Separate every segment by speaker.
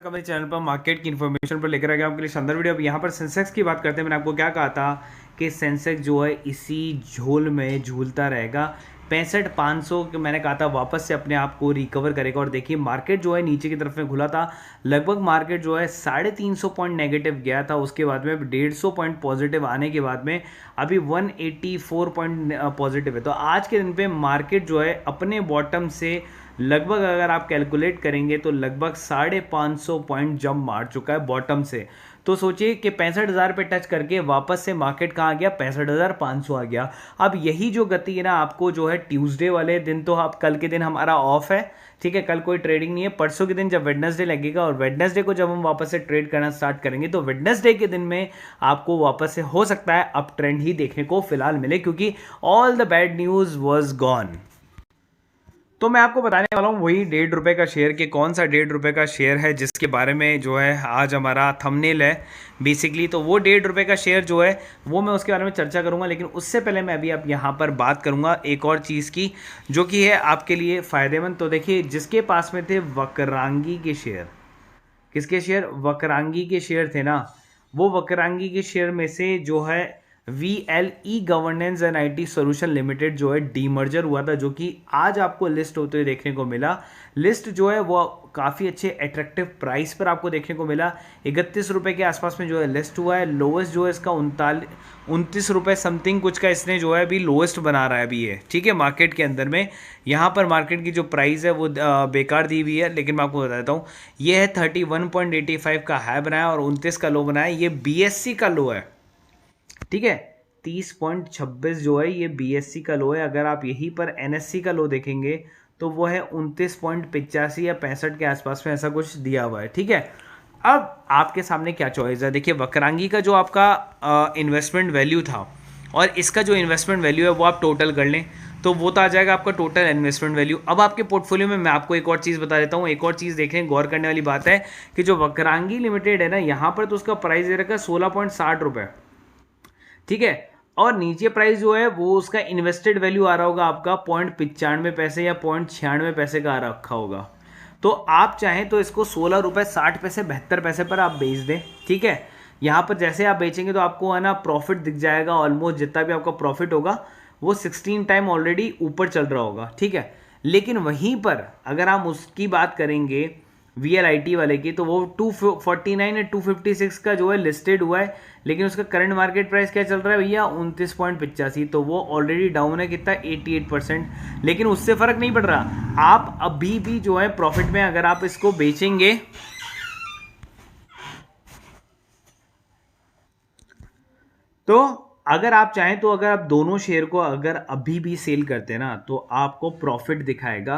Speaker 1: मेरे चैनल पर मार्केट की इन्फॉर्मेशन पर लेकर आ गया आपके लिए शानदार वीडियो। अब यहाँ पर सेंसेक्स की बात करते हैं। मैंने आपको क्या कहा था कि सेंसेक्स जो है इसी झोल में झूलता रहेगा। 65,500 के मैंने कहा था वापस से अपने आप को रिकवर करेगा। और देखिए मार्केट जो है नीचे की तरफ में खुला था, लगभग मार्केट जो है 350 पॉइंट नेगेटिव गया था। उसके बाद में 150 पॉइंट पॉजिटिव आने के बाद में अभी 184 पॉइंट पॉजिटिव है। तो आज के दिन पे मार्केट जो है अपने बॉटम से लगभग अगर आप कैलकुलेट करेंगे तो लगभग 550 पॉइंट जंप मार चुका है बॉटम से। तो सोचिए कि 65,000 पे टच करके वापस से मार्केट कहाँ आ गया, 65,500 आ गया। अब यही जो गति है ना, आपको जो है ट्यूसडे वाले दिन, तो आप कल के दिन हमारा ऑफ है, ठीक है, कल कोई ट्रेडिंग नहीं है। परसों के दिन जब वेडनेसडे लगेगा और वेडनेसडे को जब हम वापस से ट्रेड करना स्टार्ट करेंगे तो वेडनेसडे के दिन में आपको वापस से हो सकता है अप ट्रेंड ही देखने को फिलहाल मिले, क्योंकि all the bad news was gone. तो मैं आपको बताने वाला हूँ वही ₹1.5 का शेयर, कि कौन सा ₹1.5 का शेयर है जिसके बारे में जो है आज हमारा थंबनेल है बेसिकली। तो वो ₹1.5 का शेयर जो है वो मैं उसके बारे में चर्चा करूंगा, लेकिन उससे पहले मैं अभी आप यहाँ पर बात करूंगा एक और चीज़ की जो कि है आपके लिए फ़ायदेमंद। तो देखिए, जिसके पास में थे वक्रांगी के शेयर, किसके शेयर, वक्रांगी के शेयर थे ना, वो वक्रांगी के शेयर में से जो है VLE governance and IT solution limited जो है डीमर्जर हुआ था, जो कि आज आपको लिस्ट होते हुए देखने को मिला। लिस्ट जो है वो काफ़ी अच्छे अट्रैक्टिव प्राइस पर आपको देखने को मिला। 31 रुपये के आसपास में जो है लिस्ट हुआ है। लोएस्ट जो है इसका 29 रुपये समथिंग कुछ का इसने जो है अभी लोएस्ट बना रहा है अभी ये, ठीक है, मार्केट के अंदर में। यहाँ पर मार्केट की जो प्राइस है वो बेकार दी हुई है, लेकिन मैं आपको बता देता हूँ ये है 31.85 का हाई बनाया और 29 का लो बनाया। ये BSC का लो है, ठीक है, 30.26 जो है ये BSC का लो है। अगर आप यहीं पर NSC का लो देखेंगे तो वो है 29.85 या 65 के आसपास में, ऐसा कुछ दिया हुआ है, ठीक है। अब आपके सामने क्या चॉइस है, देखिए वक्रांगी का जो आपका इन्वेस्टमेंट वैल्यू था और इसका जो इन्वेस्टमेंट वैल्यू है वो आप टोटल कर लें तो वो तो आ जाएगा आपका टोटल इन्वेस्टमेंट वैल्यू। अब आपके पोर्टफोलियो में मैं आपको एक और चीज़ बता देता हूँ, एक और चीज़ देखें, गौर करने वाली बात है कि जो वक्रांगी लिमिटेड है ना, यहाँ पर तो उसका प्राइस दे रखा है 16.60 रुपये, ठीक है, और नीचे प्राइस जो है वो उसका इन्वेस्टेड वैल्यू आ रहा होगा आपका 0.95 या 0.96 का आ रखा होगा। तो आप चाहें तो इसको 16 रुपये 60 पैसे 72 पैसे पर आप बेच दें, ठीक है। यहाँ पर जैसे आप बेचेंगे तो आपको है ना प्रॉफिट दिख जाएगा, ऑलमोस्ट जितना भी आपका प्रॉफिट होगा वो 16 टाइम ऑलरेडी ऊपर चल रहा होगा, ठीक है। लेकिन वहीं पर अगर हम उसकी बात करेंगे VLIT वाले की, तो वो 249 या 256 का जो है लिस्टेड हुआ है, लेकिन उसका करंट मार्केट प्राइस क्या चल रहा है भैया, 29.85। तो वो ऑलरेडी डाउन है कितना, 88%। लेकिन उससे फर्क नहीं पड़ रहा, आप अभी भी जो है प्रॉफिट में अगर आप इसको बेचेंगे तो अगर आप चाहें तो अगर आप दोनों शेयर को अगर अभी भी सेल करते हैं ना तो आपको प्रॉफिट दिखाएगा,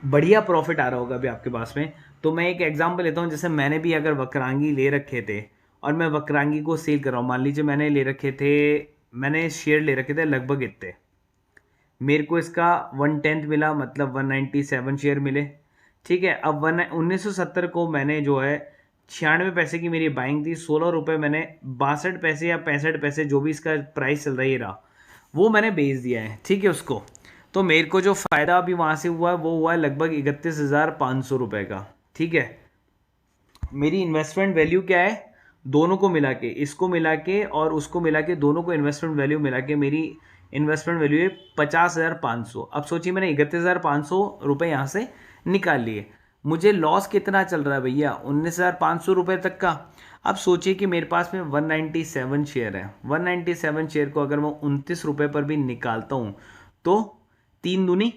Speaker 1: बढ़िया प्रॉफिट आ रहा होगा अभी आपके पास में। तो मैं एक एग्जांपल लेता हूँ, जैसे मैंने भी अगर वक्रांगी ले रखे थे और मैं वक्रांगी को सेल कर रहा हूँ, मान लीजिए मैंने ले रखे थे, मैंने शेयर ले रखे थे लगभग इतने, मेरे को इसका 1/10 मिला, मतलब 197 शेयर मिले, ठीक है। अब 1970 को मैंने जो है 96 पैसे की मेरी बाइंग थी, 16 रुपये मैंने 62 पैसे या 65 पैसे जो भी इसका प्राइस चल रही रहा वो मैंने बेच दिया है, ठीक है, उसको। तो मेरे को जो फ़ायदा अभी वहाँ से हुआ है वो हुआ है लगभग 31,500 रुपये का, ठीक है। मेरी इन्वेस्टमेंट वैल्यू क्या है, दोनों को मिला के, इसको मिला के और उसको मिला के, दोनों को इन्वेस्टमेंट वैल्यू मिला के मेरी इन्वेस्टमेंट वैल्यू है 50,500। अब सोचिए मैंने 31,500 रुपये यहाँ से निकाल लिए, मुझे लॉस कितना चल रहा है भैया, 19,500 रुपये तक का। अब सोचिए कि मेरे पास में 197 शेयर है, 197 शेयर को अगर मैं 29 रुपये पर भी निकालता हूँ तो 3 दूनी,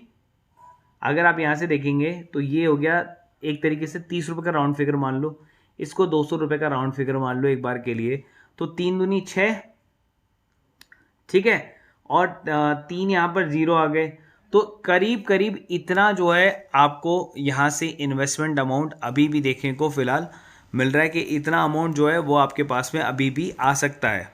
Speaker 1: अगर आप यहाँ से देखेंगे तो ये हो गया एक तरीके से 30 रुपये का राउंड फिगर मान लो, इसको 200 रुपये का राउंड फिगर मान लो एक बार के लिए, तो 3 दूनी 6, ठीक है, और 3 यहाँ पर 0 आ गए, तो करीब करीब इतना जो है आपको यहाँ से इन्वेस्टमेंट अमाउंट अभी भी देखने को फिलहाल मिल रहा है, कि इतना अमाउंट जो है वो आपके पास में अभी भी आ सकता है।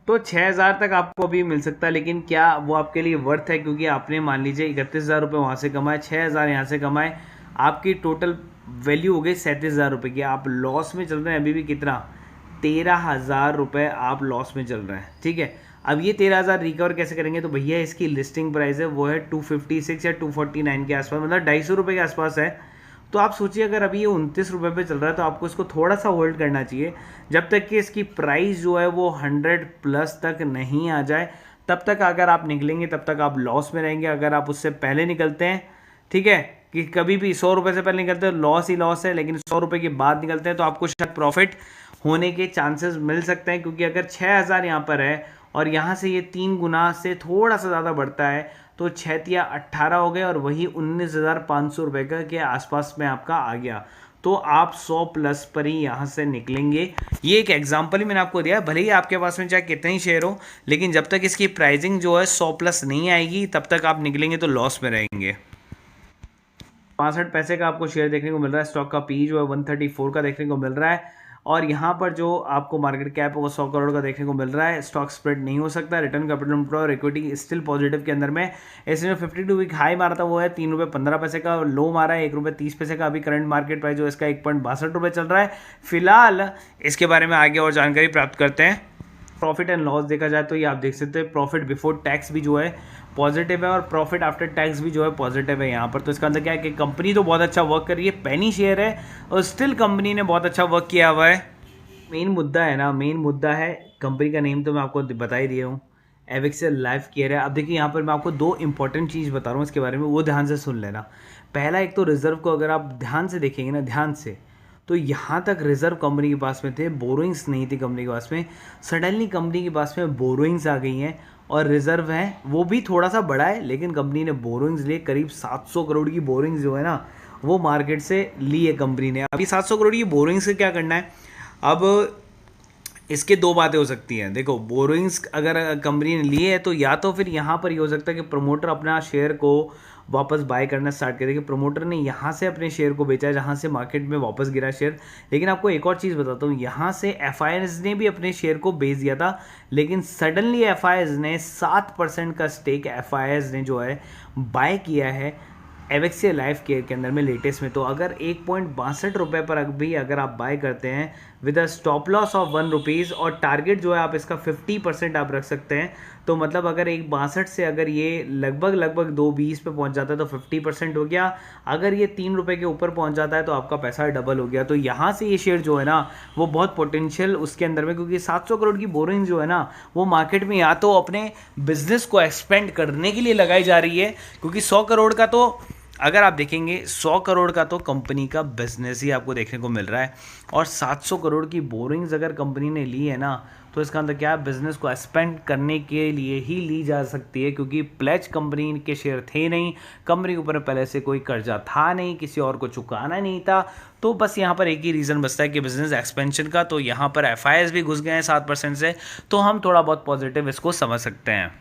Speaker 1: तो 6,000 तक आपको अभी मिल सकता है, लेकिन क्या वो आपके लिए वर्थ है, क्योंकि आपने मान लीजिए 31,000 रुपये वहाँ से कमाए, 6,000 यहाँ से कमाए, आपकी टोटल वैल्यू हो गई 37,000 रुपये की। आप लॉस में चल रहे हैं अभी भी, कितना, 13,000 रुपये आप लॉस में चल रहे हैं, ठीक है। अब ये 13,000 रिकवर कैसे करेंगे, तो भैया इसकी लिस्टिंग प्राइस है वो है 256 या 249 के आसपास, मतलब 250 रुपये के आसपास है। तो आप सोचिए अगर अभी ये 29 रुपये पे चल रहा है तो आपको इसको थोड़ा सा होल्ड करना चाहिए जब तक कि इसकी प्राइस जो है वो 100 प्लस तक नहीं आ जाए। तब तक अगर आप निकलेंगे तब तक आप लॉस में रहेंगे। अगर आप उससे पहले निकलते हैं, ठीक है, कि कभी भी 100 रुपये से पहले निकलते हैं लॉस ही लॉस है, लेकिन 100 रुपये के बाद निकलते हैं तो आपको शायद प्रॉफिट होने के चांसेस मिल सकते हैं। क्योंकि अगर 6000 यहाँ पर है और यहाँ से ये 3 गुना से थोड़ा सा ज़्यादा बढ़ता है तो 6 या 18 हो गए और वही 19,500 रुपये का के आसपास में आपका आ गया, तो आप 100 प्लस पर ही यहाँ से निकलेंगे। ये एक एग्जांपल ही मैंने आपको दिया है। भले ही आपके पास में चाहे कितने ही शेयर हो, लेकिन जब तक इसकी प्राइसिंग जो है 100 प्लस नहीं आएगी तब तक आप निकलेंगे तो लॉस में रहेंगे। 65 पैसे का आपको शेयर देखने को मिल रहा है। स्टॉक का पी जो है 134 का देखने को मिल रहा है और यहाँ पर जो आपको मार्केट कैप है वो 100 करोड़ का देखने को मिल रहा है। स्टॉक स्प्रेड नहीं हो सकता। रिटर्न कैपिटल और इक्विटी स्टिल पॉजिटिव के अंदर में। इसने 52 वीक हाई मारा था वो है 3 रुपये 15 पैसे का, लो मारा है 1 रुपये 30 पैसे का। अभी करंट मार्केट प्राइस जो इसका 1.62 रुपये चल रहा है फिलहाल। इसके बारे में आगे और जानकारी प्राप्त करते हैं। प्रॉफिट एंड लॉस देखा जाए तो ये आप देख सकते हैं प्रॉफिट बिफोर टैक्स भी जो है पॉजिटिव है और प्रॉफिट आफ्टर टैक्स भी जो है पॉजिटिव है यहाँ पर। तो इसका अंदर क्या है कि कंपनी तो बहुत अच्छा वर्क कर रही है, पेनी शेयर है और स्टिल कंपनी ने बहुत अच्छा वर्क किया हुआ है। मेन मुद्दा है ना, मेन मुद्दा है कंपनी का नेम तो मैं आपको बता ही दिया हूँ, एविक्सियल लाइफ केयर है। अब देखिए यहाँ पर मैं आपको 2 इंपॉर्टेंट चीज़ बता रहा हूँ इसके बारे में, वो ध्यान से सुन लेना। पहला, एक तो रिजर्व को अगर आप ध्यान से देखेंगे ना, ध्यान से, तो यहाँ तक रिजर्व कंपनी के पास में थे, बोरोइंग्स नहीं थी कंपनी के पास में। सडनली कंपनी के पास में बोरोइंग्स आ गई हैं और रिजर्व है वो भी थोड़ा सा बड़ा है, लेकिन कंपनी ने बोरोइंग्स लिए करीब 700 करोड़ की बोरोइंग्स जो है ना वो मार्केट से ली है कंपनी ने। अभी 700 करोड़ की बोरोइंग्स से क्या करना है, अब इसके 2 बातें हो सकती हैं। देखो, बोरोइंग्स अगर कंपनी ने लिए है तो या तो फिर यहाँ पर ये हो सकता है कि प्रमोटर अपना शेयर को वापस बाय करना स्टार्ट करे, कि प्रमोटर ने यहाँ से अपने शेयर को बेचा है जहाँ से मार्केट में वापस गिरा शेयर। लेकिन आपको एक और चीज़ बताता हूँ, यहाँ से एफआईएस ने भी अपने शेयर को बेच दिया था, लेकिन सडनली एफआईएस ने 7% का स्टेक एफआईएस ने जो है बाय किया है एविक्सियल लाइफ केयर के अंदर में लेटेस्ट में। तो अगर 1.62 रुपये पर अभी अगर आप बाय करते हैं with a stop loss of 1 rupees और टारगेट जो है आप इसका 50% आप रख सकते हैं, तो मतलब अगर 1.62 से अगर ये लगभग 2.20 पे पहुंच जाता है तो 50% हो गया। अगर ये 3 रुपये के ऊपर पहुंच जाता है तो आपका पैसा डबल हो गया। तो यहाँ से ये शेयर जो है ना वो बहुत पोटेंशियल उसके अंदर में, क्योंकि 700 करोड़ की बोरिंग जो है ना वो मार्केट में या तो अपने बिजनेस को एक्सपेंड करने के लिए लगाई जा रही है, क्योंकि 100 करोड़ का तो अगर आप देखेंगे 100 करोड़ का तो कंपनी का बिजनेस ही आपको देखने को मिल रहा है, और 700 करोड़ की बोरिंग्स अगर कंपनी ने ली है ना तो इसका अंदर क्या है, बिजनेस को एक्सपेंड करने के लिए ही ली जा सकती है, क्योंकि प्लेज कंपनी के शेयर थे नहीं, कंपनी के ऊपर पहले से कोई कर्जा था नहीं, किसी और को चुकाना नहीं था। तो बस यहाँ पर एक ही रीज़न बचता है कि बिजनेस एक्सपेंशन का। तो यहाँ पर एफआईएस भी घुस गए हैं 7% से, तो हम थोड़ा बहुत पॉजिटिव इसको समझ सकते हैं।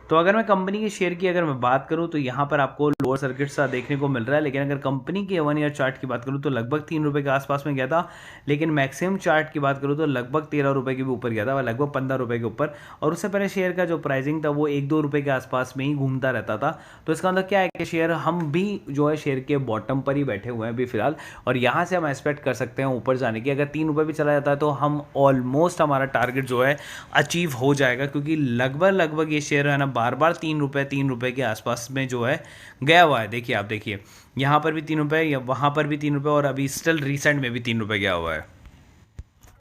Speaker 1: तो अगर मैं कंपनी के शेयर की अगर मैं बात करूं तो यहाँ पर आपको लोअर सर्किट सा देखने को मिल रहा है, लेकिन अगर कंपनी के 1 ईयर चार्ट की बात करूं तो लगभग 3 रुपये के आसपास में गया था, लेकिन मैक्सिमम चार्ट की बात करूं तो लगभग 13 रुपये के भी ऊपर गया था, लगभग 15 रुपये के ऊपर। और उससे पहले शेयर का जो प्राइसिंग था वो 1-2 रुपये के आसपास में ही घूमता रहता था। तो इसका मतलब क्या है कि शेयर हम भी जो है शेयर के बॉटम पर ही बैठे हुए हैं अभी फिलहाल, और यहाँ से हम एक्सपेक्ट कर सकते हैं ऊपर जाने की। अगर 3 रुपये भी चला जाता है तो हम ऑलमोस्ट हमारा टारगेट जो है अचीव हो जाएगा, क्योंकि लगभग ये शेयर है ना बार 3 रुपये के आसपास में जो है गया हुआ है। देखिए आप देखिए यहाँ पर भी 3 रुपये, या वहाँ पर भी 3 रुपये, और अभी स्टिल रिसेंट में भी 3 रुपये गया हुआ है।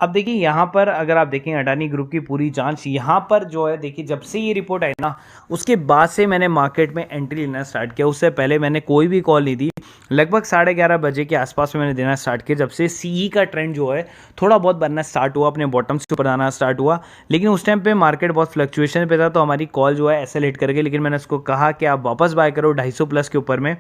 Speaker 1: अब देखिए यहाँ पर अगर आप देखें अडानी ग्रुप की पूरी जांच, यहाँ पर जो है देखिए जब से ये रिपोर्ट आई ना उसके बाद से मैंने मार्केट में एंट्री लेना स्टार्ट किया। उससे पहले मैंने कोई भी कॉल नहीं दी। लगभग 11:30 बजे के आसपास में मैंने देना स्टार्ट किया, जब से सीई का ट्रेंड जो है थोड़ा बहुत बनना स्टार्ट हुआ, अपने बॉटम से ऊपर आना स्टार्ट हुआ। लेकिन उस टाइम पे मार्केट बहुत फ्लक्चुएशन पे था, तो हमारी कॉल जो है एसएलएट कर गई। लेकिन मैंने उसको कहा कि आप वापस बाय करो 250 प्लस के ऊपर में।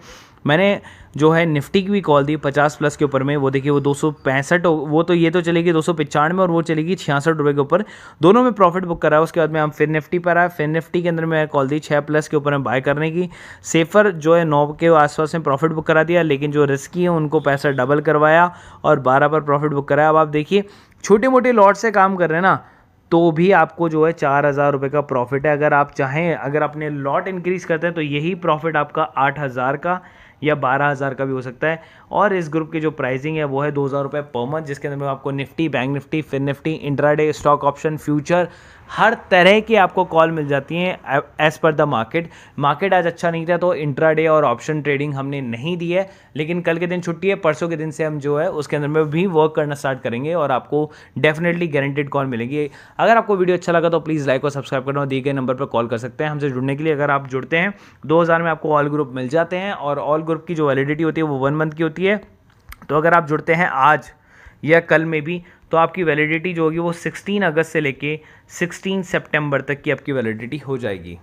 Speaker 1: मैंने जो है निफ्टी की भी कॉल दी 50 प्लस के ऊपर में, वो देखिए वो 265, वो तो ये तो चलेगी 295 और वो चलेगी 66 रुपये के ऊपर, दोनों में प्रॉफिट बुक करा है। उसके बाद में हम फिर निफ्टी पर आए, फिर निफ्टी के अंदर मैं कॉल दी 6 प्लस के ऊपर में बाय करने की। सेफर जो है 9 के आसपास में प्रॉफिट बुक करा दिया, लेकिन जो रिस्की है उनको पैसा डबल करवाया और 12 पर प्रॉफिट बुक कराया। अब आप देखिए छोटे मोटे लॉट से काम कर रहे हैं ना, तो भी आपको जो है 4000 रुपये का प्रॉफिट है। अगर आप चाहें, अगर अपने लॉट इंक्रीज़ करते हैं तो यही प्रॉफिट आपका 8000 का या 12000 का भी हो सकता है। और इस ग्रुप की जो प्राइसिंग है वो है 2000 रुपये पर मंथ, जिसके अंदर में आपको निफ्टी, बैंक निफ्टी, फिर Nifty, intraday, stock option, future, हर तरह की आपको कॉल मिल जाती हैं as per the market. Market आज अच्छा नहीं था तो इंट्राडे और ऑप्शन ट्रेडिंग हमने नहीं दी है, लेकिन कल के दिन छुट्टी है, परसों के दिन से हम जो है उसके अंदर में भी वर्क करना स्टार्ट करेंगे और आपको डेफिनेटली गारंटेड कॉल मिलेगी। अगर आपको वीडियो अच्छा लगा तो प्लीज़ लाइक और सब्सक्राइब करना और दिए गए नंबर पर कॉल कर सकते हैं हमसे जुड़ने के लिए। अगर आप जुड़ते हैं 2000 में आपको ऑल ग्रुप मिल जाते हैं और ऑल ग्रुप की जो वैलिडिटी होती है वो 1 मंथ की होती है। तो अगर आप जुड़ते हैं आज या कल में भी तो आपकी वैलिडिटी जो होगी वो 16 अगस्त से लेके 16 सितंबर तक की आपकी वैलिडिटी हो जाएगी।